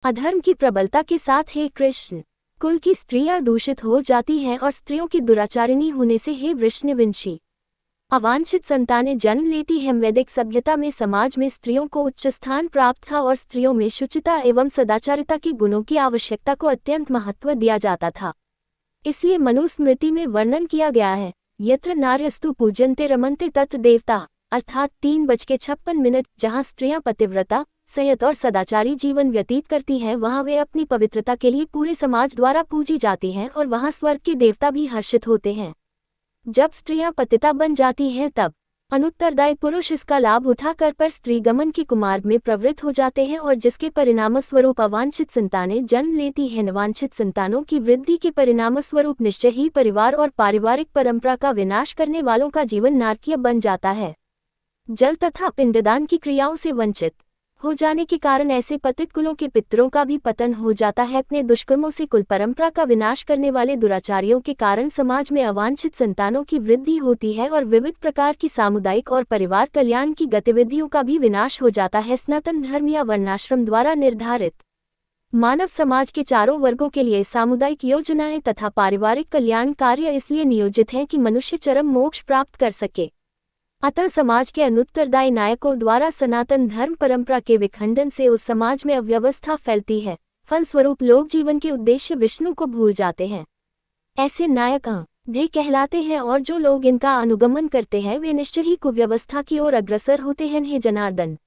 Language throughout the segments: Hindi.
अधर्म की प्रबलता के साथ हे कृष्ण, कुल की स्त्रियां दूषित हो जाती हैं और स्त्रियों की दुराचारिणी होने से हे वृष्णिविंशी अवांछित संतानें जन्म लेती हैं। वैदिक सभ्यता में समाज में स्त्रियों को उच्च स्थान प्राप्त था और स्त्रियों में शुचिता एवं सदाचारिता के गुणों की आवश्यकता को अत्यंत महत्व दिया जाता था। इसलिए मनुस्मृति में वर्णन किया गया है, यत्र नार्यस्तु पूज्यन्ते रमन्ते तत्र देवता, अर्थात 3:56, जहाँ स्त्रियां पतिव्रता, संयत और सदाचारी जीवन व्यतीत करती हैं वहाँ वे अपनी पवित्रता के लिए पूरे समाज द्वारा पूजी जाती हैं और वहाँ स्वर्ग के देवता भी हर्षित होते हैं। जब स्त्रियां पतिता बन जाती हैं तब अनुत्तरदायी पुरुष इसका लाभ उठाकर पर स्त्रीगमन की कुमार्ग में प्रवृत्त हो जाते हैं और जिसके परिणामस्वरूप अवांछित संतानें जन्म लेती हैं। अवांछित संतानों की वृद्धि के परिणामस्वरूप निश्चय ही परिवार और पारिवारिक परंपरा का विनाश करने वालों का जीवन नारकीय बन जाता है। जल तथा पिंडदान की क्रियाओं से वंचित हो जाने के कारण ऐसे पतित कुलों के पितरों का भी पतन हो जाता है। अपने दुष्कर्मों से कुल परंपरा का विनाश करने वाले दुराचारियों के कारण समाज में अवांछित संतानों की वृद्धि होती है और विविध प्रकार की सामुदायिक और परिवार कल्याण की गतिविधियों का भी विनाश हो जाता है। सनातन धर्म या वर्णाश्रम द्वारा निर्धारित मानव समाज के चारों वर्गों के लिए सामुदायिक योजनाएं तथा पारिवारिक कल्याण कार्य इसलिए नियोजित हैं कि मनुष्य चरम मोक्ष प्राप्त कर सके। अतः समाज के अनुत्तरदायी नायकों द्वारा सनातन धर्म परंपरा के विखंडन से उस समाज में अव्यवस्था फैलती है। फलस्वरूप लोग जीवन के उद्देश्य विष्णु को भूल जाते हैं। ऐसे नायक अंधे कहलाते हैं और जो लोग इनका अनुगमन करते हैं वे निश्चय ही कुव्यवस्था की ओर अग्रसर होते हैं। हे जनार्दन,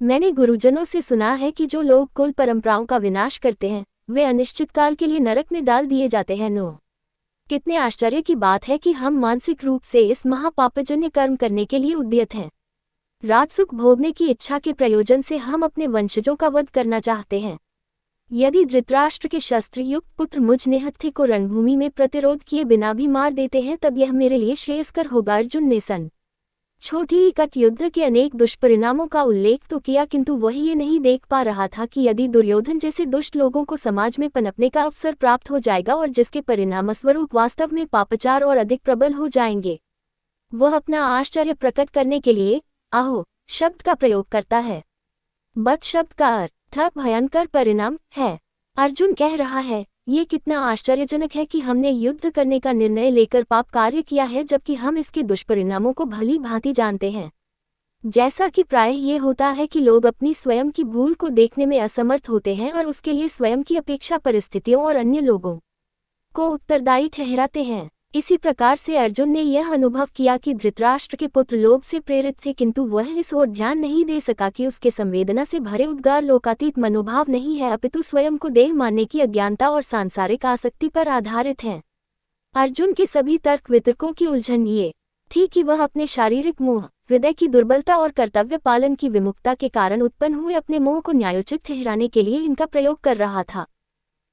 मैंने गुरुजनों से सुना है कि जो लोग कुल परंपराओं का विनाश करते हैं वे अनिश्चित काल के लिए नरक में डाल दिए जाते हैं। नो, कितने आश्चर्य की बात है कि हम मानसिक रूप से इस महापापजन्य कर्म करने के लिए उद्यत हैं। राजसुख भोगने की इच्छा के प्रयोजन से हम अपने वंशजों का वध करना चाहते हैं। यदि धृतराष्ट्र के शस्त्र युक्त पुत्र मुझ निहत्थे को रणभूमि में प्रतिरोध किए बिना भी मार देते हैं तब यह मेरे लिए श्रेयस्कर होगा। अर्जुन ने सन छोटी कट युद्ध के अनेक दुष्परिणामों का उल्लेख तो किया, किंतु वही ये नहीं देख पा रहा था कि यदि दुर्योधन जैसे दुष्ट लोगों को समाज में पनपने का अवसर प्राप्त हो जाएगा और जिसके परिणामस्वरूप वास्तव में पापाचार और अधिक प्रबल हो जाएंगे, वह अपना आश्चर्य प्रकट करने के लिए आहो शब्द का प्रयोग करता है। बत शब्द का अर्थ भयंकर परिणाम है। अर्जुन कह रहा है, ये कितना आश्चर्यजनक है कि हमने युद्ध करने का निर्णय लेकर पाप कार्य किया है जबकि हम इसके दुष्परिणामों को भली भांति जानते हैं। जैसा कि प्रायः ये होता है कि लोग अपनी स्वयं की भूल को देखने में असमर्थ होते हैं और उसके लिए स्वयं की अपेक्षा परिस्थितियों और अन्य लोगों को उत्तरदायी ठहराते हैं। इसी प्रकार से अर्जुन ने यह अनुभव किया कि धृतराष्ट्र के पुत्र लोभ से प्रेरित थे, किंतु वह इस ओर ध्यान नहीं दे सका कि उसके संवेदना से भरे उद्गार लोकातीत मनोभाव नहीं है अपितु स्वयं को देह मानने की अज्ञानता और सांसारिक आसक्ति पर आधारित हैं। अर्जुन के सभी तर्क वितर्कों की उलझन ये थी कि वह अपने शारीरिक मोह, हृदय की दुर्बलता और कर्तव्य पालन की विमुखता के कारण उत्पन्न हुए अपने मोह को न्यायोचित ठहराने के लिए इनका प्रयोग कर रहा था।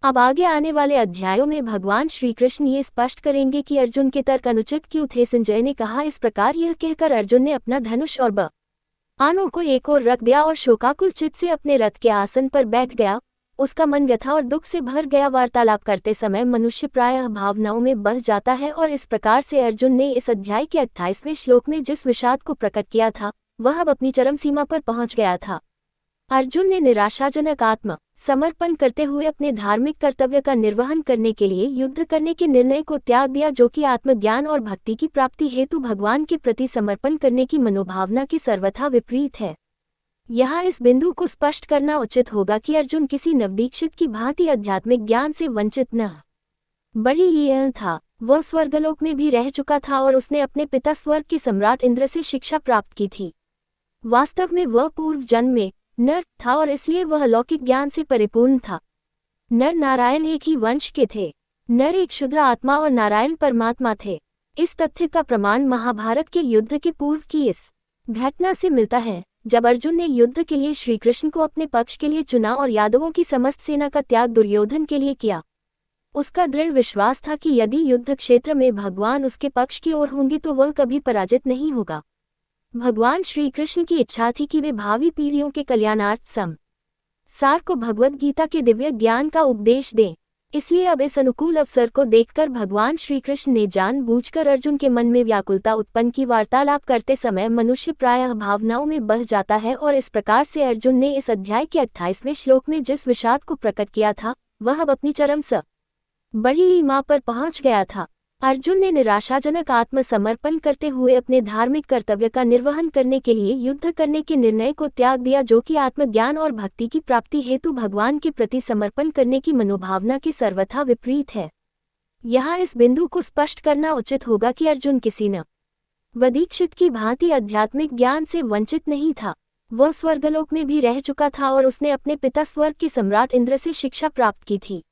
अब आगे आने वाले अध्यायों में भगवान श्री कृष्ण ये स्पष्ट करेंगे कि अर्जुन के तर्क अनुचित क्यों थे। संजय ने कहा, इस प्रकार यह कहकर अर्जुन ने अपना धनुष और बाणों को एक ओर रख दिया और शोकाकुल चित्त से अपने रथ के आसन पर बैठ गया। उसका मन व्यथा और दुख से भर गया। वार्तालाप करते समय मनुष्य प्रायः भावनाओं में बह जाता है और इस प्रकार से अर्जुन ने इस अध्याय के 28वें श्लोक में जिस विषाद को प्रकट किया था वह अब अपनी चरम सीमा पर पहुंच गया था। अर्जुन ने निराशाजनक आत्म समर्पण करते हुए अपने धार्मिक कर्तव्य का निर्वहन करने के लिए युद्ध करने के निर्णय को त्याग दिया, जो कि आत्मज्ञान और भक्ति की प्राप्ति हेतु भगवान के प्रति समर्पण करने की मनोभावना की सर्वथा विपरीत है। यहाँ इस बिंदु को स्पष्ट करना उचित होगा कि अर्जुन किसी नवदीक्षित की भांति आध्यात्मिक ज्ञान से वंचित न बड़ी ही था। वह स्वर्गलोक में भी रह चुका था और उसने अपने पिता स्वर्ग के सम्राट इंद्र से शिक्षा प्राप्त की थी। वास्तव में वह पूर्व जन्म में नर था और इसलिए वह अलौकिक ज्ञान से परिपूर्ण था। नर नारायण एक ही वंश के थे। नर एक शुद्ध आत्मा और नारायण परमात्मा थे। इस तथ्य का प्रमाण महाभारत के युद्ध के पूर्व की इस घटना से मिलता है, जब अर्जुन ने युद्ध के लिए श्री कृष्ण को अपने पक्ष के लिए चुना और यादवों की समस्त सेना का त्याग दुर्योधन के लिए किया। उसका दृढ़ विश्वास था कि यदि युद्ध क्षेत्र में भगवान उसके पक्ष की ओर होंगे तो वह कभी पराजित नहीं होगा। भगवान श्री कृष्ण की इच्छा थी कि वे भावी पीढ़ियों के कल्याणार्थ संसार को भगवद गीता के दिव्य ज्ञान का उपदेश दें। इसलिए अब इस अनुकूल अवसर को देखकर भगवान श्री कृष्ण ने जानबूझकर अर्जुन के मन में व्याकुलता उत्पन्न की। वार्तालाप करते समय मनुष्य प्रायः भावनाओं में बह जाता है और इस प्रकार से अर्जुन ने इस अध्याय के 28वें श्लोक में जिस विषाद को प्रकट किया था वह अब अपनी चरम स बड़ी सीमा पर पहुंच गया था। अर्जुन ने निराशाजनक आत्मसमर्पण करते हुए अपने धार्मिक कर्तव्य का निर्वहन करने के लिए युद्ध करने के निर्णय को त्याग दिया, जो कि आत्मज्ञान और भक्ति की प्राप्ति हेतु भगवान के प्रति समर्पण करने की मनोभावना के सर्वथा विपरीत है। यहाँ इस बिंदु को स्पष्ट करना उचित होगा कि अर्जुन किसी न वदीक्षित की भांति आध्यात्मिक ज्ञान से वंचित नहीं था। वह स्वर्गलोक में भी रह चुका था और उसने अपने पिता स्वर्ग के सम्राट इंद्र से शिक्षा प्राप्त की थी।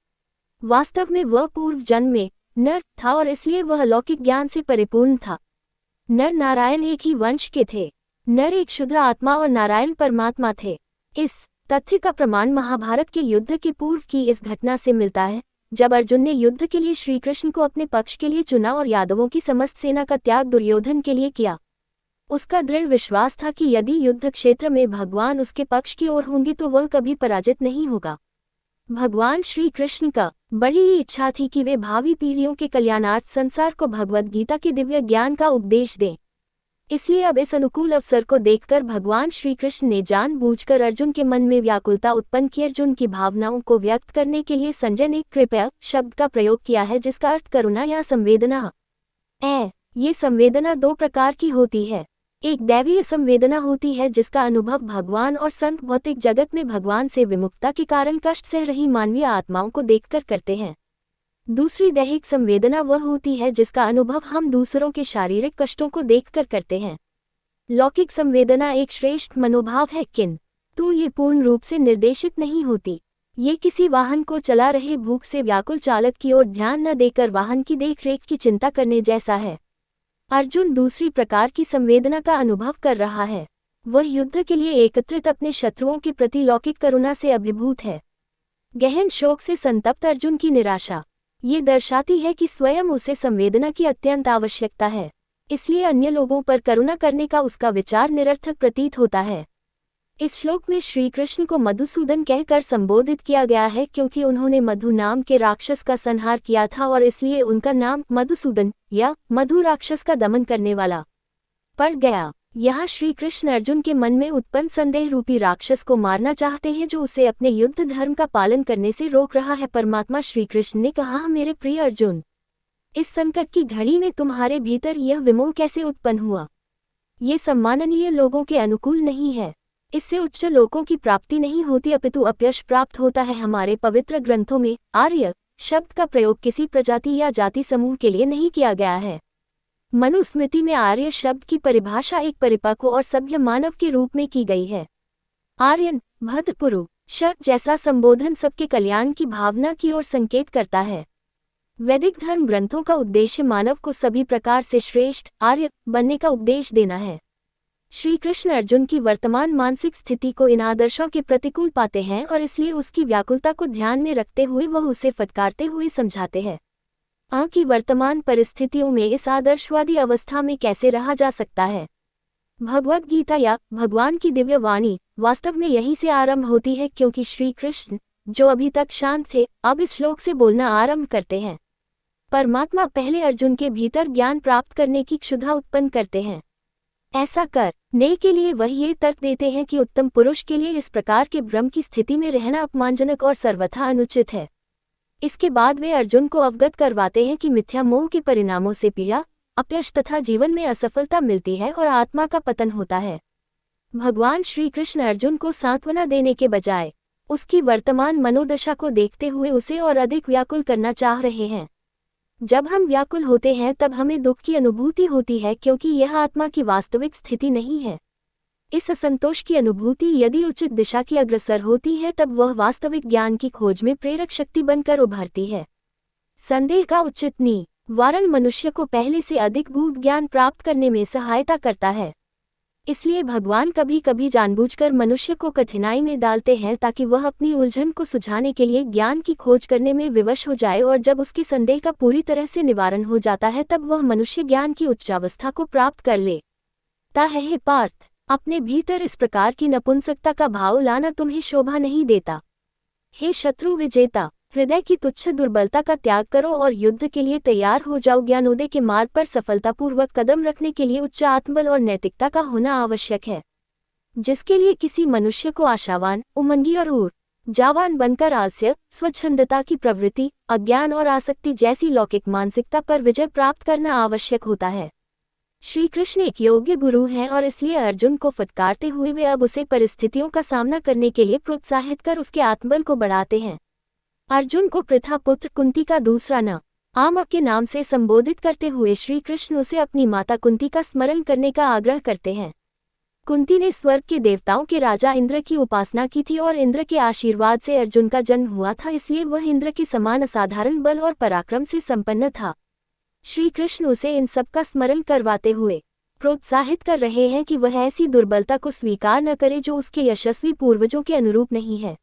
वास्तव में वह पूर्व जन्म में नर था और इसलिए वह अलौकिक ज्ञान से परिपूर्ण था। नर नारायण एक ही वंश के थे। नर एक शुद्ध आत्मा और नारायण परमात्मा थे। इस तथ्य का प्रमाण महाभारत के युद्ध के पूर्व की इस घटना से मिलता है, जब अर्जुन ने युद्ध के लिए श्री कृष्ण को अपने पक्ष के लिए चुना और यादवों की समस्त सेना का त्याग दुर्योधन के लिए किया। उसका दृढ़ विश्वास था कि यदि युद्ध क्षेत्र में भगवान उसके पक्ष की ओर होंगे तो वह कभी पराजित नहीं होगा। भगवान श्री कृष्ण का बड़ी ही इच्छा थी कि वे भावी पीढ़ियों के कल्याणार्थ संसार को भगवद गीता के दिव्य ज्ञान का उपदेश दें। इसलिए अब इस अनुकूल अवसर को देखकर भगवान श्री कृष्ण ने जानबूझकर अर्जुन के मन में व्याकुलता उत्पन्न की। अर्जुन की भावनाओं को व्यक्त करने के लिए संजय ने कृपया शब्द का प्रयोग किया है, जिसका अर्थ करुणा या संवेदना है। ये संवेदना दो प्रकार की होती है। एक दैवीय संवेदना होती है जिसका अनुभव भगवान और संत भौतिक जगत में भगवान से विमुखता के कारण कष्ट सह रही मानवीय आत्माओं को देखकर करते हैं। दूसरी दैहिक संवेदना वह होती है जिसका अनुभव हम दूसरों के शारीरिक कष्टों को देखकर करते हैं। लौकिक संवेदना एक श्रेष्ठ मनोभाव है, किंतु ये पूर्ण रूप से निर्देशित नहीं होती। ये किसी वाहन को चला रहे भूख से व्याकुल चालक की ओर ध्यान न देकर वाहन की देखरेख की चिंता करने जैसा है। अर्जुन दूसरी प्रकार की संवेदना का अनुभव कर रहा है। वह युद्ध के लिए एकत्रित अपने शत्रुओं के प्रति लौकिक करुणा से अभिभूत है। गहन शोक से संतप्त अर्जुन की निराशा ये दर्शाती है कि स्वयं उसे संवेदना की अत्यंत आवश्यकता है, इसलिए अन्य लोगों पर करुणा करने का उसका विचार निरर्थक प्रतीत होता है। इस श्लोक में श्री कृष्ण को मधुसूदन कहकर संबोधित किया गया है, क्योंकि उन्होंने मधु नाम के राक्षस का संहार किया था और इसलिए उनका नाम मधुसूदन या मधु राक्षस का दमन करने वाला पड़ गया। यहाँ श्री कृष्ण अर्जुन के मन में उत्पन्न संदेह रूपी राक्षस को मारना चाहते हैं, जो उसे अपने युद्ध धर्म का पालन करने से रोक रहा है। परमात्मा श्री कृष्ण ने कहा, मेरे प्रिय अर्जुन, इस संकट की घड़ी में तुम्हारे भीतर यह विमोह कैसे उत्पन्न हुआ? ये सम्माननीय लोगों के अनुकूल नहीं है। इससे उच्च लोकों की प्राप्ति नहीं होती, अपितु अपयश प्राप्त होता है। हमारे पवित्र ग्रंथों में आर्य शब्द का प्रयोग किसी प्रजाति या जाति समूह के लिए नहीं किया गया है। मनुस्मृति में आर्य शब्द की परिभाषा एक परिपक्व और सभ्य मानव के रूप में की गई है। आर्यन भद्रपुरु शब्द जैसा संबोधन सबके कल्याण की भावना की ओर संकेत करता है। वैदिक धर्म ग्रंथों का उद्देश्य मानव को सभी प्रकार से श्रेष्ठ आर्य बनने का उपदेश देना है। श्री कृष्ण अर्जुन की वर्तमान मानसिक स्थिति को इन आदर्शों के प्रतिकूल पाते हैं और इसलिए उसकी व्याकुलता को ध्यान में रखते हुए वह उसे फटकारते हुए समझाते हैं कि वर्तमान परिस्थितियों में इस आदर्शवादी अवस्था में कैसे रहा जा सकता है। भगवद गीता या भगवान की दिव्य वाणी वास्तव में यहीं से आरंभ होती है, क्योंकि श्री कृष्ण जो अभी तक शांत थे अब इस श्लोक से बोलना आरंभ करते हैं। परमात्मा पहले अर्जुन के भीतर ज्ञान प्राप्त करने की क्षुधा उत्पन्न करते हैं। ऐसा करने के लिए वह ये तर्क देते हैं कि उत्तम पुरुष के लिए इस प्रकार के भ्रम की स्थिति में रहना अपमानजनक और सर्वथा अनुचित है। इसके बाद वे अर्जुन को अवगत करवाते हैं कि मिथ्या मोह के परिणामों से पीड़ा, अपयश तथा जीवन में असफलता मिलती है और आत्मा का पतन होता है। भगवान श्री कृष्ण अर्जुन को सांत्वना देने के बजाय उसकी वर्तमान मनोदशा को देखते हुए उसे और अधिक व्याकुल करना चाह रहे हैं। जब हम व्याकुल होते हैं तब हमें दुख की अनुभूति होती है, क्योंकि यह आत्मा की वास्तविक स्थिति नहीं है। इस असंतोष की अनुभूति यदि उचित दिशा की अग्रसर होती है तब वह वास्तविक ज्ञान की खोज में प्रेरक शक्ति बनकर उभरती है। संदेह का उचित निवारण मनुष्य को पहले से अधिक गूढ़ ज्ञान प्राप्त करने में सहायता करता है। इसलिए भगवान कभी कभी जानबूझकर मनुष्य को कठिनाई में डालते हैं ताकि वह अपनी उलझन को सुझाने के लिए ज्ञान की खोज करने में विवश हो जाए, और जब उसके संदेह का पूरी तरह से निवारण हो जाता है तब वह मनुष्य ज्ञान की उच्चावस्था को प्राप्त कर लेता है। हे पार्थ, अपने भीतर इस प्रकार की नपुंसकता का भाव लाना तुम्हें शोभा नहीं देता। हे शत्रु विजेता, हृदय की तुच्छ दुर्बलता का त्याग करो और युद्ध के लिए तैयार हो जाओ। ज्ञानोदय के मार्ग पर सफलतापूर्वक कदम रखने के लिए उच्च आत्मबल और नैतिकता का होना आवश्यक है, जिसके लिए किसी मनुष्य को आशावान, उमंगी और ऊर्जावान बनकर आलस्य, स्वच्छंदता की प्रवृत्ति, अज्ञान और आसक्ति जैसी लौकिक मानसिकता पर विजय प्राप्त करना आवश्यक होता है। श्री कृष्ण एक योग्य गुरु हैं और इसलिए अर्जुन को फटकारते हुए वे अब उसे परिस्थितियों का सामना करने के लिए प्रोत्साहित कर उसके आत्मबल को बढ़ाते हैं। अर्जुन को पृथा पुत्र कुंती का दूसरा नाम के नाम से संबोधित करते हुए श्री कृष्ण उसे अपनी माता कुंती का स्मरण करने का आग्रह करते हैं। कुंती ने स्वर्ग के देवताओं के राजा इंद्र की उपासना की थी और इंद्र के आशीर्वाद से अर्जुन का जन्म हुआ था, इसलिए वह इंद्र के समान असाधारण बल और पराक्रम से संपन्न था। श्री कृष्ण उसे इन सब का स्मरण करवाते हुए प्रोत्साहित कर रहे हैं कि वह ऐसी दुर्बलता को स्वीकार न करे जो उसके यशस्वी पूर्वजों के अनुरूप नहीं है।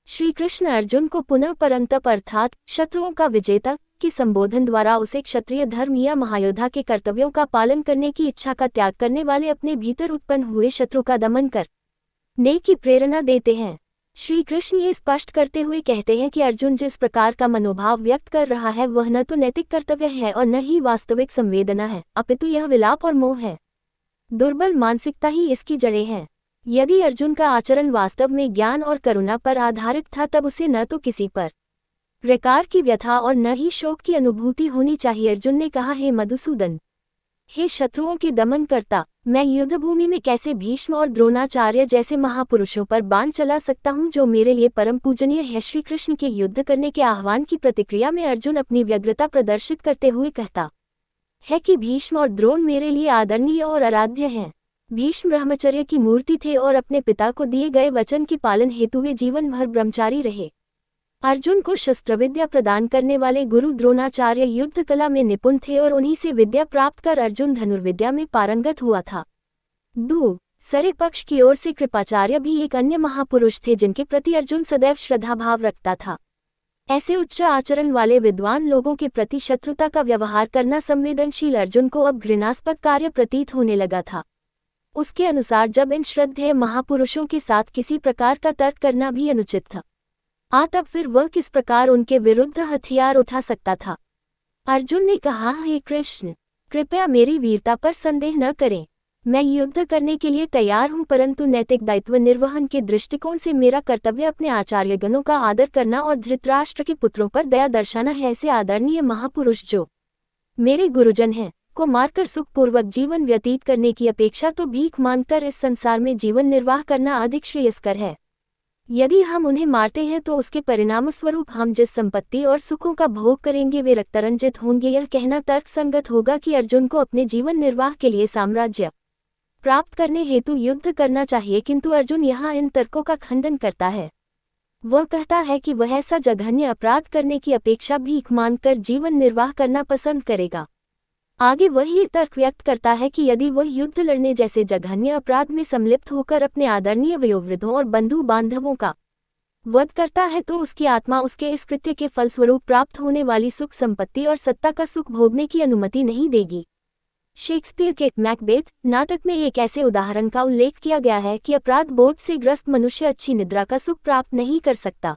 श्री कृष्ण अर्जुन को पुनः परंतप अर्थात शत्रुओं का विजेता की संबोधन द्वारा उसे क्षत्रिय धर्म या महायोद्धा के कर्तव्यों का पालन करने की इच्छा का त्याग करने वाले अपने भीतर उत्पन्न हुए शत्रु का दमन करने की प्रेरणा देते हैं। श्री कृष्ण ये स्पष्ट करते हुए कहते हैं कि अर्जुन जिस प्रकार का मनोभाव व्यक्त कर रहा है वह न तो नैतिक कर्तव्य है और न ही वास्तविक संवेदना है, अपितु यह विलाप और मोह है। दुर्बल मानसिकता ही इसकी जड़ें हैं। यदि अर्जुन का आचरण वास्तव में ज्ञान और करुणा पर आधारित था तब उसे न तो किसी पर प्रकार की व्यथा और न ही शोक की अनुभूति होनी चाहिए। अर्जुन ने कहा, हे मधुसूदन, हे शत्रुओं के दमन करता, मैं युद्धभूमि में कैसे भीष्म और द्रोणाचार्य जैसे महापुरुषों पर बाण चला सकता हूँ जो मेरे लिए परम पूजनीय है। श्री कृष्ण के युद्ध करने के आह्वान की प्रतिक्रिया में अर्जुन अपनी व्यग्रता प्रदर्शित करते हुए कहता है कि भीष्म और द्रोण मेरे लिए आदरणीय और आराध्य हैं। भीष्म ब्रह्मचर्य की मूर्ति थे और अपने पिता को दिए गए वचन के पालन हेतु वे जीवन भर ब्रह्मचारी रहे। अर्जुन को शस्त्र विद्या प्रदान करने वाले गुरु द्रोणाचार्य युद्ध कला में निपुण थे और उन्हीं से विद्या प्राप्त कर अर्जुन धनुर्विद्या में पारंगत हुआ था। दूसरे पक्ष की ओर से कृपाचार्य भी एक अन्य महापुरुष थे जिनके प्रति अर्जुन सदैव श्रद्धा भाव रखता था। ऐसे उच्च आचरण वाले विद्वान लोगों के प्रति शत्रुता का व्यवहार करना संवेदनशील अर्जुन को अब घृणास्पद कार्य प्रतीत होने लगा था। उसके अनुसार जब इन श्रद्धेय महापुरुषों के साथ किसी प्रकार का तर्क करना भी अनुचित था, तब फिर वह किस प्रकार उनके विरुद्ध हथियार उठा सकता था। अर्जुन ने कहा, हे कृष्ण, कृपया मेरी वीरता पर संदेह न करें। मैं युद्ध करने के लिए तैयार हूं, परंतु नैतिक दायित्व निर्वहन के दृष्टिकोण से मेरा कर्तव्य अपने आचार्यगणों का आदर करना और धृतराष्ट्र के पुत्रों पर दया दर्शाना है। ऐसे आदरणीय महापुरुष जो मेरे गुरुजन हैं को मारकर सुखपूर्वक जीवन व्यतीत करने की अपेक्षा तो भीख मांगकर इस संसार में जीवन निर्वाह करना अधिक श्रेयस्कर है। यदि हम उन्हें मारते हैं तो उसके परिणामस्वरूप हम जिस संपत्ति और सुखों का भोग करेंगे वे रक्तरंजित होंगे। यह कहना तर्कसंगत होगा कि अर्जुन को अपने जीवन निर्वाह के लिए साम्राज्य प्राप्त करने हेतु युद्ध करना चाहिए, किंतु अर्जुन यहाँ इन तर्कों का खंडन करता है। वह कहता है कि वह ऐसा जघन्य अपराध करने की अपेक्षा भीख मांगकर जीवन निर्वाह करना पसंद करेगा। आगे वह ये तर्क व्यक्त करता है कि यदि वह युद्ध लड़ने जैसे जघन्य अपराध में सम्मिलित होकर अपने आदरणीय वयोवृद्धों और बंधु बांधवों का वध करता है तो उसकी आत्मा उसके इस कृत्य के फलस्वरूप प्राप्त होने वाली सुख संपत्ति और सत्ता का सुख भोगने की अनुमति नहीं देगी। शेक्सपियर के मैकबेथ नाटक में एक ऐसे उदाहरण का उल्लेख किया गया है कि अपराध बोध से ग्रस्त मनुष्य अच्छी निद्रा का सुख प्राप्त नहीं कर सकता।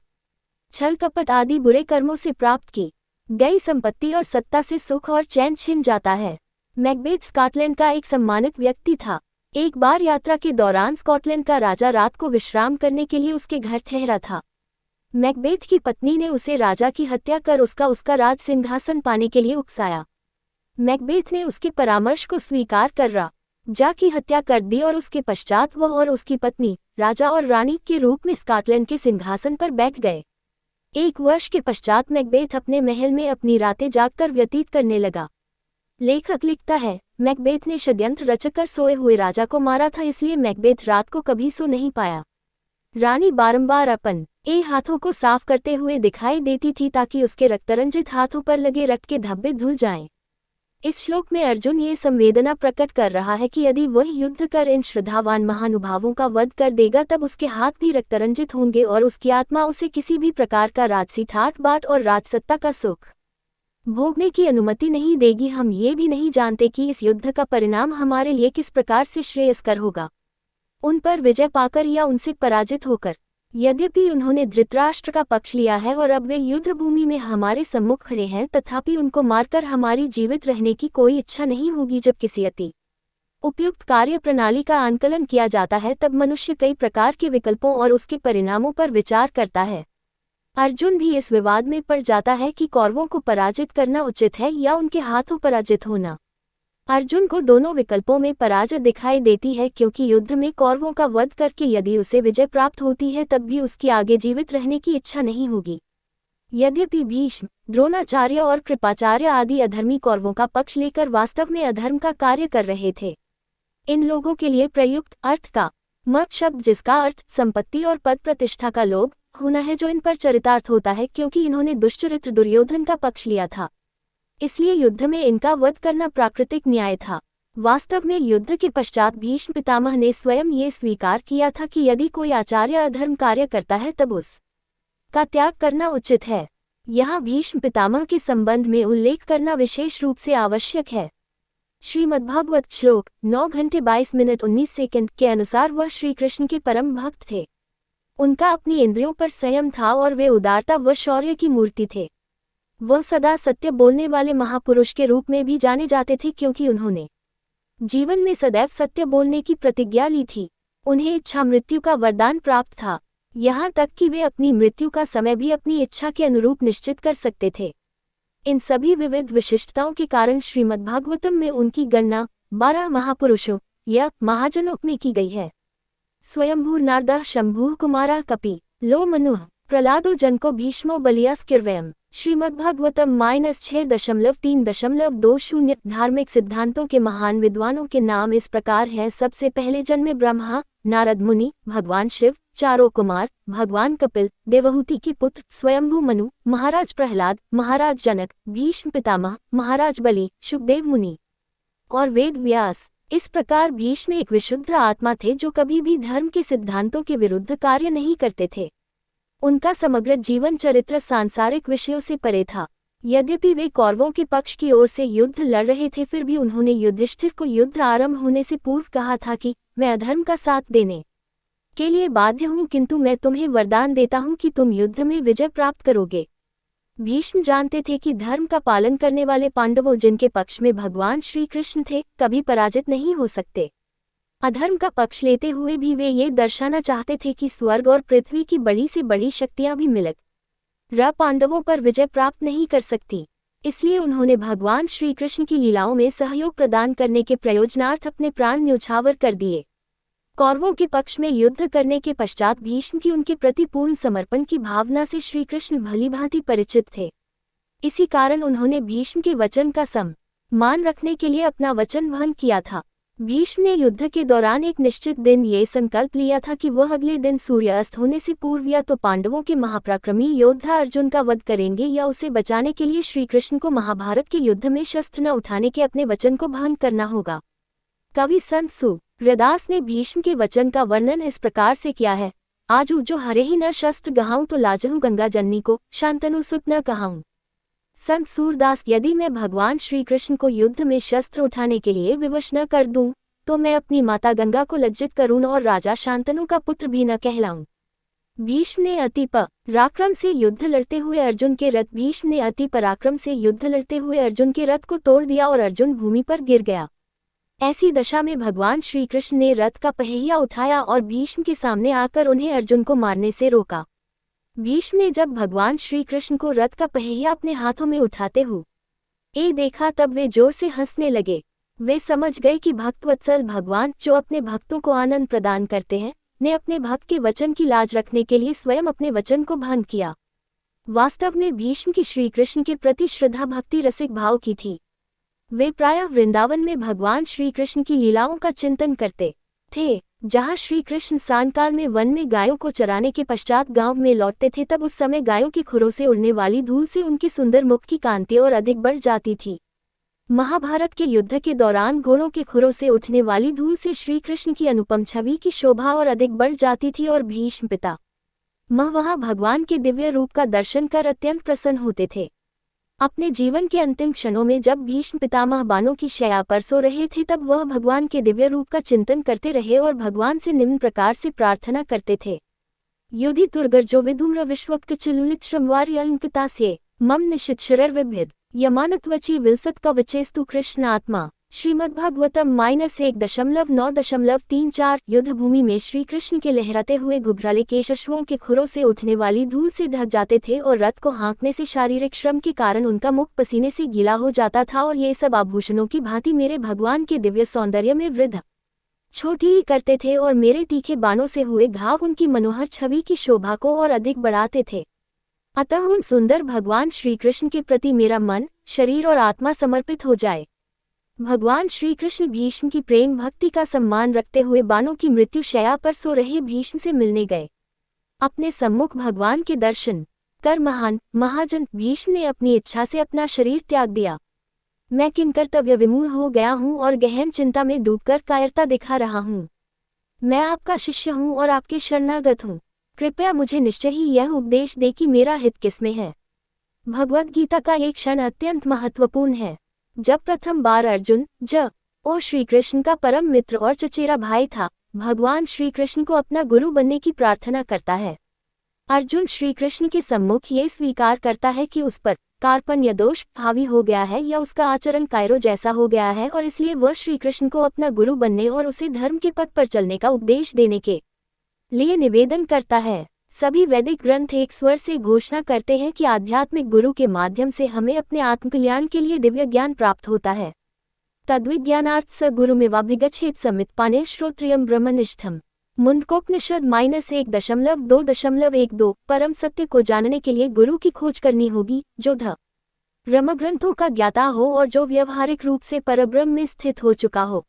छल कपट आदि बुरे कर्मों से प्राप्त की गई संपत्ति और सत्ता से सुख और चैन छिन जाता है। मैकबेथ स्कॉटलैंड का एक सम्मानित व्यक्ति था। एक बार यात्रा के दौरान स्कॉटलैंड का राजा रात को विश्राम करने के लिए उसके घर ठहरा था। मैकबेथ की पत्नी ने उसे राजा की हत्या कर उसका राज सिंहासन पाने के लिए उकसाया। मैकबेथ ने उसके परामर्श को स्वीकार कर राजा की हत्या कर दी और उसके पश्चात वह और उसकी पत्नी राजा और रानी के रूप में स्कॉटलैंड के सिंहासन पर बैठ गए। 1 वर्ष के पश्चात मैकबेथ अपने महल में अपनी रातें जागकर व्यतीत करने लगा। लेखक लिखता है, मैकबेथ ने षड्यंत्र रचकर सोए हुए राजा को मारा था, इसलिए मैकबेथ रात को कभी सो नहीं पाया। रानी बारंबार अपने हाथों को साफ करते हुए दिखाई देती थी ताकि उसके रक्तरंजित हाथों पर लगे रक्त के धब्बे धुल जाएं। इस श्लोक में अर्जुन ये संवेदना प्रकट कर रहा है कि यदि वह युद्ध कर इन श्रद्धावान महानुभावों का वध कर देगा तब उसके हाथ भी रक्तरंजित होंगे और उसकी आत्मा उसे किसी भी प्रकार का राजसी ठाट बाट और राजसत्ता का सुख भोगने की अनुमति नहीं देगी। हम ये भी नहीं जानते कि इस युद्ध का परिणाम हमारे लिए किस प्रकार से श्रेयस्कर होगा, उन पर विजय पाकर या उनसे पराजित होकर। यद्यपि उन्होंने धृतराष्ट्र का पक्ष लिया है और अब वे युद्ध भूमि में हमारे सम्मुख खड़े हैं, तथापि उनको मारकर हमारी जीवित रहने की कोई इच्छा नहीं होगी। जब किसी अति उपयुक्त कार्य प्रणाली का आंकलन किया जाता है तब मनुष्य कई प्रकार के विकल्पों और उसके परिणामों पर विचार करता है। अर्जुन भी इस विवाद में पड़ जाता है कि कौरवों को पराजित करना उचित है या उनके हाथों पराजित होना। अर्जुन को दोनों विकल्पों में पराजय दिखाई देती है, क्योंकि युद्ध में कौरवों का वध करके यदि उसे विजय प्राप्त होती है तब भी उसकी आगे जीवित रहने की इच्छा नहीं होगी। यद्यपि भीष्म, द्रोणाचार्य और कृपाचार्य आदि अधर्मी कौरवों का पक्ष लेकर वास्तव में अधर्म का कार्य कर रहे थे। इन लोगों के लिए प्रयुक्त अर्थ का मग शब्द, जिसका अर्थ संपत्ति और पद प्रतिष्ठा का लोभ होना है, जो इन पर चरितार्थ होता है, क्योंकि इन्होंने दुष्चरित्र दुर्योधन का पक्ष लिया था, इसलिए युद्ध में इनका वध करना प्राकृतिक न्याय था। वास्तव में युद्ध के पश्चात भीष्म पितामह ने स्वयं ये स्वीकार किया था कि यदि कोई आचार्य अधर्म कार्य करता है तब उस का त्याग करना उचित है। यहाँ भीष्म पितामह के संबंध में उल्लेख करना विशेष रूप से आवश्यक है। श्रीमद्भागवत श्लोक 9:22:19 के अनुसार वह श्री कृष्ण के परम भक्त थे। उनका अपनी इंद्रियों पर संयम था और वे उदारता व शौर्य की मूर्ति थे। वह सदा सत्य बोलने वाले महापुरुष के रूप में भी जाने जाते थे, क्योंकि उन्होंने जीवन में सदैव सत्य बोलने की प्रतिज्ञा ली थी। उन्हें इच्छा मृत्यु का वरदान प्राप्त था, यहाँ तक कि वे अपनी मृत्यु का समय भी अपनी इच्छा के अनुरूप निश्चित कर सकते थे। इन सभी विविध विशिष्टताओं के कारण श्रीमद्भागवतम में उनकी गणना 12 महापुरुषों या महाजनों में की गई है। स्वयंभू नारदः शंभुः कुमारः कपि लो मनुः प्रहलादो जनको भीष्मो बलियास्किर्वयम्। श्रीमद्भागवतम -6.3.20। धार्मिक सिद्धांतों के महान विद्वानों के नाम इस प्रकार हैं। सबसे पहले जन्मे ब्रह्मा, नारद मुनि, भगवान शिव, चारों कुमार, भगवान कपिल, देवहूति के पुत्र, स्वयंभू मनु, महाराज प्रहलाद, महाराज जनक, भीष्म पितामह, महाराज बलि, शुकदेव मुनि और वेद व्यास। इस प्रकार भीष्म एक विशुद्ध आत्मा थे जो कभी भी धर्म के सिद्धांतों के विरुद्ध कार्य नहीं करते थे। उनका समग्र जीवन चरित्र सांसारिक विषयों से परे था। यद्यपि वे कौरवों के पक्ष की ओर से युद्ध लड़ रहे थे, फिर भी उन्होंने युधिष्ठिर को युद्ध आरंभ होने से पूर्व कहा था कि मैं अधर्म का साथ देने के लिए बाध्य हूँ, किंतु मैं तुम्हें वरदान देता हूँ कि तुम युद्ध में विजय प्राप्त करोगे। भीष्म जानते थे कि धर्म का पालन करने वाले पांडवों, जिनके पक्ष में भगवान श्री कृष्ण थे, कभी पराजित नहीं हो सकते। अधर्म का पक्ष लेते हुए भी वे ये दर्शाना चाहते थे कि स्वर्ग और पृथ्वी की बड़ी से बड़ी शक्तियां भी मिलकर पांडवों पर विजय प्राप्त नहीं कर सकती। इसलिए उन्होंने भगवान श्री कृष्ण की लीलाओं में सहयोग प्रदान करने के प्रयोजनार्थ अपने प्राण न्यौछावर कर दिए। कौरवों के पक्ष में युद्ध करने के पश्चात भीष्म की उनके प्रति पूर्ण समर्पण की भावना से श्री कृष्ण भलीभांति परिचित थे। इसी कारण उन्होंने भीष्म के वचन का सम्मान रखने के लिए अपना वचन वहन किया था। भीष्म ने युद्ध के दौरान एक निश्चित दिन ये संकल्प लिया था कि वह अगले दिन सूर्यास्त होने से पूर्व या तो पांडवों के महापराक्रमी योद्धा अर्जुन का वध करेंगे या उसे बचाने के लिए श्री कृष्ण को महाभारत के युद्ध में शस्त्र न उठाने के अपने वचन को भंग करना होगा। कवि संत सूर्यदास ने भीष्म के वचन का वर्णन इस प्रकार से किया है। आजू जो हरे ही न शस्त्र गहाऊं, तो लाजहूं गंगा जननी को शांतनु सुत न कहाऊं। संत सूरदास, यदि मैं भगवान श्री कृष्ण को युद्ध में शस्त्र उठाने के लिए विवश न कर दूं, तो मैं अपनी माता गंगा को लज्जित करूं और राजा शांतनु का पुत्र भी न कहलाऊं। भीष्म ने अति पराक्रम से युद्ध लड़ते हुए अर्जुन के रथ भीष्म ने अति पराक्रम से युद्ध लड़ते हुए अर्जुन के रथ को तोड़ दिया और अर्जुन भूमि पर गिर गया। ऐसी दशा में भगवान श्री कृष्ण ने रथ का पहिया उठाया और भीष्म के सामने आकर उन्हें अर्जुन को मारने से रोका। भीष्म ने जब भगवान श्री कृष्ण को रथ का पहिया अपने हाथों में उठाते हुए देखा, तब वे जोर से हंसने लगे। वे समझ गए कि भक्तवत्सल भगवान, जो अपने भक्तों को आनंद प्रदान करते हैं, ने अपने भक्त के वचन की लाज रखने के लिए स्वयं अपने वचन को भंग किया। वास्तव में भीष्म की श्री कृष्ण के प्रति श्रद्धा भक्ति रसिक भाव की थी। वे प्रायः वृंदावन में भगवान श्री कृष्ण की लीलाओं का चिंतन करते थे। जहाँ श्री कृष्ण सायंकाल में वन में गायों को चराने के पश्चात गांव में लौटते थे, तब उस समय गायों के खुरों से उड़ने वाली धूल से उनकी सुंदर मुख की कांति और अधिक बढ़ जाती थी। महाभारत के युद्ध के दौरान घोड़ों के खुरों से उठने वाली धूल से श्री कृष्ण की अनुपम छवि की शोभा और अधिक बढ़ जाती थी और भीष्म पितामह वहाँ भगवान के दिव्य रूप का दर्शन कर अत्यंत प्रसन्न होते थे। अपने जीवन के अंतिम क्षणों में जब भीष्म पितामह बाणों की शैया पर सो रहे थे, तब वह भगवान के दिव्य रूप का चिंतन करते रहे और भगवान से निम्न प्रकार से प्रार्थना करते थे। युधि तुर्गर्जो विधूम्र विश्वक्चिलुलित श्रमवार्य अंकतास्ये मम निशित शरर विभिद यमानत्वची विलसत कवचेस्तु कृष्णात्मा। श्रीमद्भागवतम -1.9.34 युद्ध भूमि में श्री कृष्ण के लहराते हुए घुघराले केश अश्वों के खुरों से उठने वाली धूल से ढक जाते थे और रथ को हाँकने से शारीरिक श्रम के कारण उनका मुख पसीने से गीला हो जाता था, और ये सब आभूषणों की भांति मेरे भगवान के दिव्य सौंदर्य में वृद्धि छोटी ही करते थे, और मेरे तीखे बाणों से हुए घाव उनकी मनोहर छवि की शोभा को और अधिक बढ़ाते थे। अतः उन सुंदर भगवान श्री कृष्ण के प्रति मेरा मन, शरीर और आत्मा समर्पित हो जाए। भगवान श्री कृष्ण भीष्म की प्रेम भक्ति का सम्मान रखते हुए बाणों की मृत्यु शैया पर सो रहे भीष्म से मिलने गए। अपने सम्मुख भगवान के दर्शन कर महाजन भीष्म ने अपनी इच्छा से अपना शरीर त्याग दिया। मैं किंकर्तव्य विमूढ़ हो गया हूँ और गहन चिंता में डूबकर कायरता दिखा रहा हूँ। मैं आपका शिष्य हूँ और आपके शरणागत हूँ। कृपया मुझे निश्चय ही यह उपदेश दे कि मेरा हित किसमें है। भगवद गीता का एक क्षण अत्यंत महत्वपूर्ण है, जब प्रथम बार अर्जुन ओ श्री कृष्ण का परम मित्र और चचेरा भाई था, भगवान श्री कृष्ण को अपना गुरु बनने की प्रार्थना करता है। अर्जुन श्री कृष्ण के सम्मुख ये स्वीकार करता है कि उस पर कार्पण्य दोष हावी हो गया है या उसका आचरण कायरो जैसा हो गया है, और इसलिए वह श्री कृष्ण को अपना गुरु बनने और उसे धर्म के पथ पर चलने का उपदेश देने के लिए निवेदन करता है। सभी वैदिक ग्रंथ एक स्वर से घोषणा करते हैं कि आध्यात्मिक गुरु के माध्यम से हमें अपने आत्मकल्याण के लिए दिव्य ज्ञान प्राप्त होता है। तद्विज्ञानार्थ स गुरुमेवाभिगच्छेत् समित्पाने श्रोत्रियम ब्रह्मनिष्ठम। मुंडकोपनिषद -1.2.12 परम सत्य को जानने के लिए गुरु की खोज करनी होगी, जो धर्म ग्रंथों का ज्ञाता हो और जो व्यवहारिक रूप से परब्रह्म में स्थित हो चुका हो।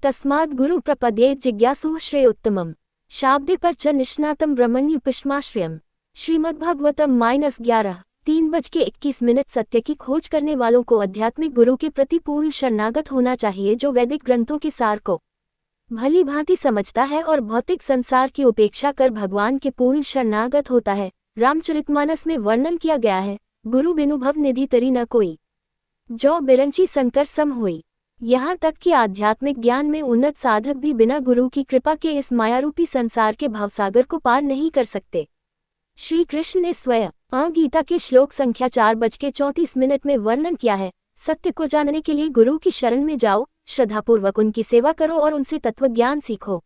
तस्मात् गुरु प्रपद्येत जिज्ञासुः श्रेयोत्तमम्। शाब्दे पर च निष्णातम ब्रह्मण्युपश्माश्रयम्। श्रीमद्भागवतम -11 3:21 सत्य की खोज करने वालों को आध्यात्मिक गुरु के प्रति पूर्ण शरणागत होना चाहिए, जो वैदिक ग्रंथों के सार को भली भांति समझता है और भौतिक संसार की उपेक्षा कर भगवान के पूर्ण शरणागत होता है। रामचरितमानस में वर्णन किया गया है, गुरु बिनु भव निधि तरी न कोई, जो बिरंची संकर सम हुई। यहाँ तक कि आध्यात्मिक ज्ञान में उन्नत साधक भी बिना गुरु की कृपा के इस मायारूपी संसार के भवसागर को पार नहीं कर सकते। श्री कृष्ण ने स्वयं गीता के श्लोक संख्या 4:34 में वर्णन किया है, सत्य को जानने के लिए गुरु की शरण में जाओ, श्रद्धापूर्वक उनकी सेवा करो और उनसे तत्व ज्ञान सीखो।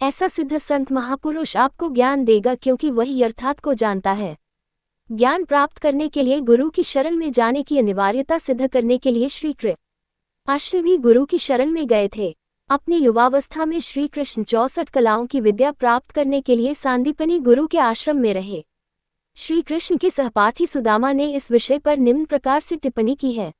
ऐसा सिद्ध संत महापुरुष आपको ज्ञान देगा, क्योंकि वही यथार्थ को जानता है। ज्ञान प्राप्त करने के लिए गुरु की शरण में जाने की अनिवार्यता सिद्ध करने के लिए श्री कृष्ण भी गुरु की शरण में गए थे। अपनी युवावस्था में श्री कृष्ण 64 कलाओं की विद्या प्राप्त करने के लिए सांदीपनी गुरु के आश्रम में रहे। श्री कृष्ण के सहपाठी सुदामा ने इस विषय पर निम्न प्रकार से टिप्पणी की है,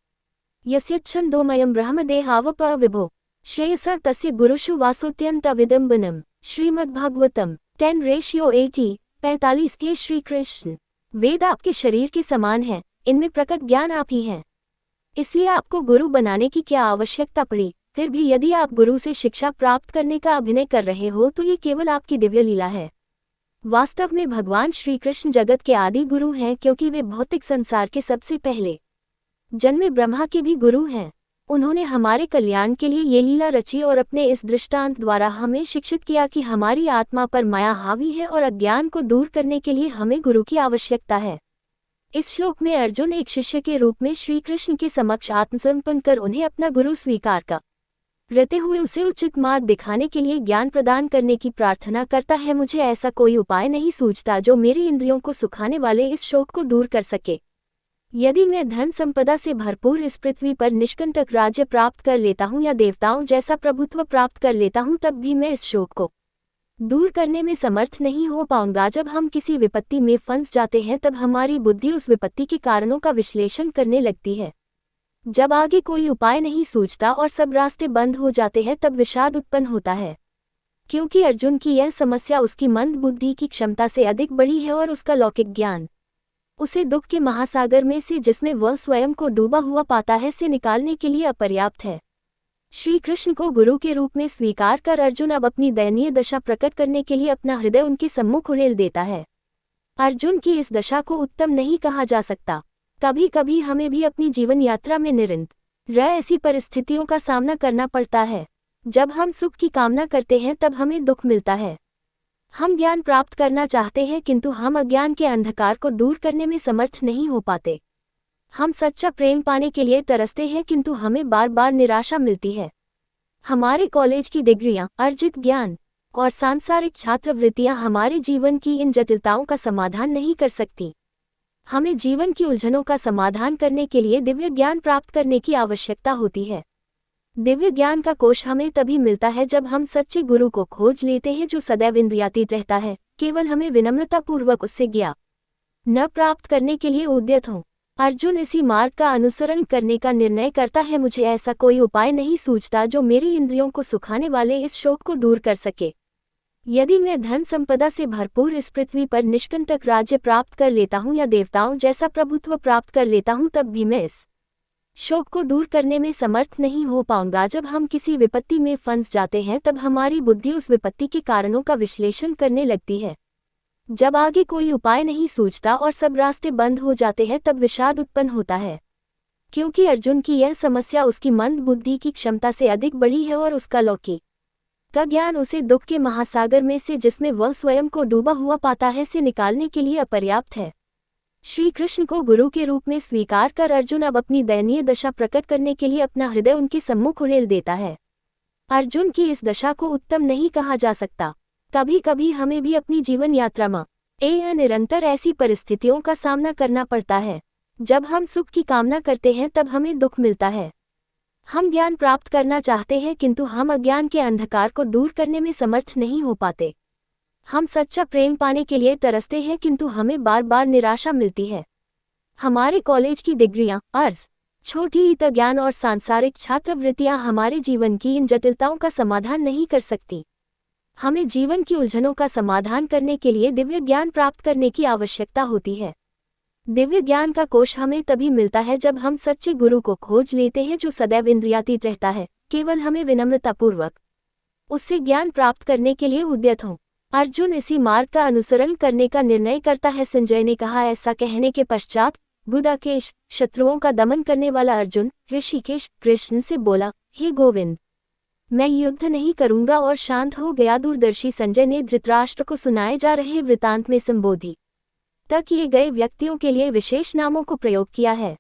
यस्यच्छन्दोमयं ब्रह्मदेहावप विभो श्रेयसा तस्य गुरुषु वासोत्यंत विदम्बनम। श्रीमद्भागवतम 10:80 45 के श्री कृष्ण, वेद आपके शरीर के समान है, इनमें प्रकट ज्ञान आप ही हैं, इसलिए आपको गुरु बनाने की क्या आवश्यकता पड़ी। फिर भी यदि आप गुरु से शिक्षा प्राप्त करने का अभिनय कर रहे हो तो ये केवल आपकी दिव्य लीला है। वास्तव में भगवान श्री कृष्ण जगत के आदि गुरु हैं, क्योंकि वे भौतिक संसार के सबसे पहले जन्मे ब्रह्मा के भी गुरु हैं। उन्होंने हमारे कल्याण के लिए ये लीला रची और अपने इस दृष्टांत द्वारा हमें शिक्षित किया कि हमारी आत्मा पर माया हावी है और अज्ञान को दूर करने के लिए हमें गुरु की आवश्यकता है। इस श्लोक में अर्जुन एक शिष्य के रूप में श्री कृष्ण के समक्ष आत्मसमर्पण कर उन्हें अपना गुरु स्वीकार करते हुए उसे उचित मार्ग दिखाने के लिए ज्ञान प्रदान करने की प्रार्थना करता है। मुझे ऐसा कोई उपाय नहीं सूझता जो मेरी इंद्रियों को सुखाने वाले इस शोक को दूर कर सके। यदि मैं धन संपदा से भरपूर इस पृथ्वी पर निष्कंटक राज्य प्राप्त कर लेता हूँ या देवताओं जैसा प्रभुत्व प्राप्त कर लेता हूँ, तब भी मैं इस शोक को दूर करने में समर्थ नहीं हो पाऊंगा। जब हम किसी विपत्ति में फंस जाते हैं तब हमारी बुद्धि उस विपत्ति के कारणों का विश्लेषण करने लगती है। जब आगे कोई उपाय नहीं सूझता और सब रास्ते बंद हो जाते हैं तब विषाद उत्पन्न होता है, क्योंकि अर्जुन की यह समस्या उसकी मंद बुद्धि की क्षमता से अधिक बड़ी है और उसका लौकिक ज्ञान उसे दुख के महासागर में से, जिसमें वह स्वयं को डूबा हुआ पाता है, से निकालने के लिए अपर्याप्त है। श्री कृष्ण को गुरु के रूप में स्वीकार कर अर्जुन अब अपनी दयनीय दशा प्रकट करने के लिए अपना हृदय उनके सम्मुख उड़ेल देता है। अर्जुन की इस दशा को उत्तम नहीं कहा जा सकता। कभी कभी हमें भी अपनी जीवन यात्रा में निरंतर ऐसी परिस्थितियों का सामना करना पड़ता है। जब हम सुख की कामना करते हैं तब हमें दुख मिलता है। हम ज्ञान प्राप्त करना चाहते हैं किंतु हम अज्ञान के अंधकार को दूर करने में समर्थ नहीं हो पाते। हम सच्चा प्रेम पाने के लिए तरसते हैं किंतु हमें बार बार निराशा मिलती है। हमारे कॉलेज की डिग्रियां, अर्जित ज्ञान और सांसारिक छात्रवृत्तियां हमारे जीवन की इन जटिलताओं का समाधान नहीं कर सकती। हमें जीवन की उलझनों का समाधान करने के लिए दिव्य ज्ञान प्राप्त करने की आवश्यकता होती है। दिव्य ज्ञान का कोश हमें तभी मिलता है जब हम सच्चे गुरु को खोज लेते हैं जो सदैव इंद्रियातीत रहता है, केवल हमें विनम्रतापूर्वक उससे ज्ञान प्राप्त करने के लिए उद्यत हों। अर्जुन इसी मार्ग का अनुसरण करने का निर्णय करता है। मुझे ऐसा कोई उपाय नहीं सूझता जो मेरी इंद्रियों को सुखाने वाले इस शोक को दूर कर सके। यदि मैं धन संपदा से भरपूर इस पृथ्वी पर निष्कंटक राज्य प्राप्त कर लेता हूँ या देवताओं जैसा प्रभुत्व प्राप्त कर लेता हूँ, तब भी मैं इस शोक को दूर करने में समर्थ नहीं हो पाऊंगा। जब हम किसी विपत्ति में फंस जाते हैं तब हमारी बुद्धि उस विपत्ति के कारणों का विश्लेषण करने लगती है। जब आगे कोई उपाय नहीं सूझता और सब रास्ते बंद हो जाते हैं तब विषाद उत्पन्न होता है, क्योंकि अर्जुन की यह समस्या उसकी मंद बुद्धि की क्षमता से अधिक बड़ी है और उसका लौकिक का ज्ञान उसे दुख के महासागर में से, जिसमें वह स्वयं को डूबा हुआ पाता है, से निकालने के लिए अपर्याप्त है। श्री कृष्ण को गुरु के रूप में स्वीकार कर अर्जुन अब अपनी दयनीय दशा प्रकट करने के लिए अपना हृदय उनके सम्मुख उड़ेल देता है। अर्जुन की इस दशा को उत्तम नहीं कहा जा सकता। कभी कभी हमें भी अपनी जीवन यात्रा में निरंतर ऐसी परिस्थितियों का सामना करना पड़ता है। जब हम सुख की कामना करते हैं तब हमें दुख मिलता है। हम ज्ञान प्राप्त करना चाहते हैं किंतु हम अज्ञान के अंधकार को दूर करने में समर्थ नहीं हो पाते। हम सच्चा प्रेम पाने के लिए तरसते हैं किंतु हमें बार बार निराशा मिलती है। हमारे कॉलेज की डिग्रियां, अर्ज, छोटी हित ज्ञान और सांसारिक छात्रवृत्तियां हमारे जीवन की इन जटिलताओं का समाधान नहीं कर सकती। हमें जीवन की उलझनों का समाधान करने के लिए दिव्य ज्ञान प्राप्त करने की आवश्यकता होती है। दिव्य ज्ञान का कोश हमें तभी मिलता है जब हम सच्चे गुरु को खोज लेते हैं जो सदैव इंद्रियातीत रहता है, केवल हमें विनम्रतापूर्वक उससे ज्ञान प्राप्त करने के लिए उद्यत हों। अर्जुन इसी मार्ग का अनुसरण करने का निर्णय करता है। संजय ने कहा। ऐसा कहने के पश्चात गुडाकेश, शत्रुओं का दमन करने वाला अर्जुन, ऋषिकेश कृष्ण से बोला, हे गोविंद, मैं युद्ध नहीं करूंगा, और शांत हो गया। दूरदर्शी संजय ने धृतराष्ट्र को सुनाए जा रहे वृतांत में संबोधित किए गए व्यक्तियों के लिए विशेष नामों को प्रयोग किया है।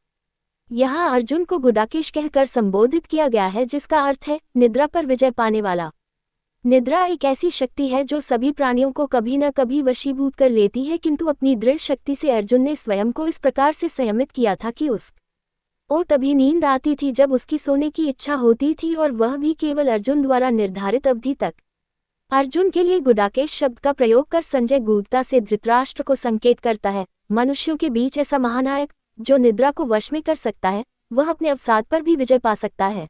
यहाँ अर्जुन को गुडाकेश कहकर संबोधित किया गया है, जिसका अर्थ है निद्रा पर विजय पाने वाला। निद्रा एक ऐसी शक्ति है जो सभी प्राणियों को कभी न कभी वशीभूत कर लेती है, किंतु अपनी दृढ़ शक्ति से अर्जुन ने स्वयं को इस प्रकार से संयमित किया था कि उसको तभी नींद आती थी जब उसकी सोने की इच्छा होती थी, और वह भी केवल अर्जुन द्वारा निर्धारित अवधि तक। अर्जुन के लिए गुडाकेश शब्द का प्रयोग कर संजय गूढ़ता से धृतराष्ट्र को संकेत करता है। मनुष्यों के बीच ऐसा महानायक जो निद्रा को वश में कर सकता है, वह अपने अवसाद पर भी विजय पा सकता है।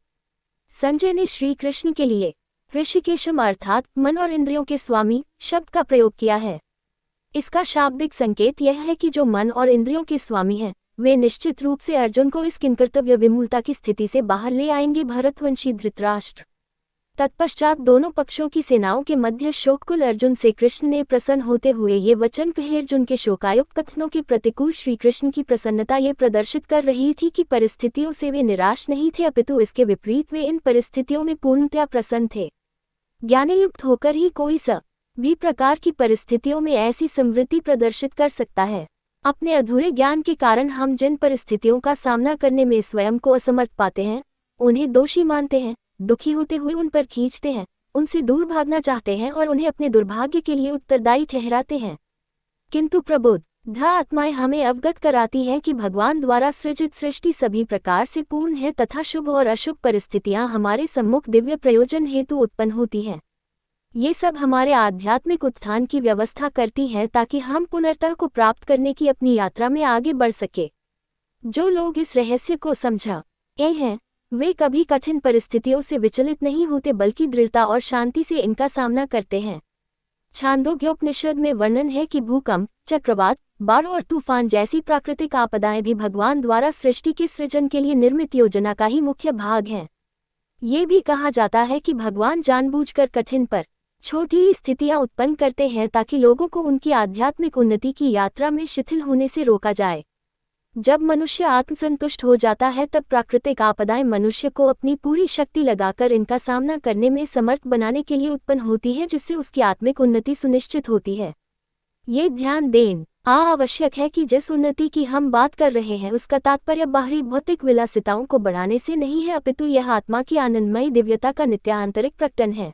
संजय ने श्री कृष्ण के लिए ऋषिकेशम अर्थात मन और इंद्रियों के स्वामी शब्द का प्रयोग किया है। इसका शाब्दिक संकेत यह है कि जो मन और इंद्रियों के स्वामी हैं, वे निश्चित रूप से अर्जुन को इस किंकर्तव्य विमूलता की स्थिति से बाहर ले आएंगे। भरतवंशी धृतराष्ट्र। तत्पश्चात दोनों पक्षों की सेनाओं के मध्य शोककुल अर्जुन से कृष्ण ने प्रसन्न होते हुए ये वचन कहे। अर्जुन के शोकायुक्त कथनों के प्रतिकूल श्री कृष्ण की प्रसन्नता ये प्रदर्शित कर रही थी कि परिस्थितियों से वे निराश नहीं थे, अपितु इसके विपरीत वे इन परिस्थितियों में पूर्णतया प्रसन्न थे। ज्ञानयुक्त होकर ही कोई भी प्रकार की परिस्थितियों में ऐसी समृद्धि प्रदर्शित कर सकता है। अपने अधूरे ज्ञान के कारण हम जिन परिस्थितियों का सामना करने में स्वयं को असमर्थ पाते हैं, उन्हें दोषी मानते हैं, दुखी होते हुए उन पर खींचते हैं, उनसे दूर भागना चाहते हैं और उन्हें अपने दुर्भाग्य के लिए उत्तरदायी ठहराते हैं। किंतु प्रबुद्ध आत्माएं हमें अवगत कराती हैं कि भगवान द्वारा सृजित सृष्टि सभी प्रकार से पूर्ण है तथा शुभ और अशुभ परिस्थितियां हमारे सम्मुख दिव्य प्रयोजन हेतु उत्पन्न होती हैं। ये सब हमारे आध्यात्मिक उत्थान की व्यवस्था करती हैं ताकि हम पुनर्तः को प्राप्त करने की अपनी यात्रा में आगे बढ़ सके। जो लोग इस रहस्य को समझा हैं, वे कभी कठिन परिस्थितियों से विचलित नहीं होते, बल्कि दृढ़ता और शांति से इनका सामना करते हैं। छांदोग्योपनिषद में वर्णन है कि भूकंप, चक्रवात, बाढ़ और तूफान जैसी प्राकृतिक आपदाएं भी भगवान द्वारा सृष्टि के सृजन के लिए निर्मित योजना का ही मुख्य भाग हैं। ये भी कहा जाता है कि भगवान जानबूझकर कठिन पर छोटी ही स्थितियां उत्पन्न करते हैं ताकि लोगों को उनकी आध्यात्मिक उन्नति की यात्रा में शिथिल होने से रोका जाए। जब मनुष्य आत्मसंतुष्ट हो जाता है तब प्राकृतिक आपदाएं मनुष्य को अपनी पूरी शक्ति लगाकर इनका सामना करने में समर्थ बनाने के लिए उत्पन्न होती है, जिससे उसकी आत्मिक उन्नति सुनिश्चित होती है। ये ध्यान देन आवश्यक है कि जिस उन्नति की हम बात कर रहे हैं उसका तात्पर्य बाहरी भौतिक विलासिताओं को बढ़ाने से नहीं है, अपितु यह आत्मा की आनंदमयी दिव्यता का नित्य आंतरिक प्रकटन है।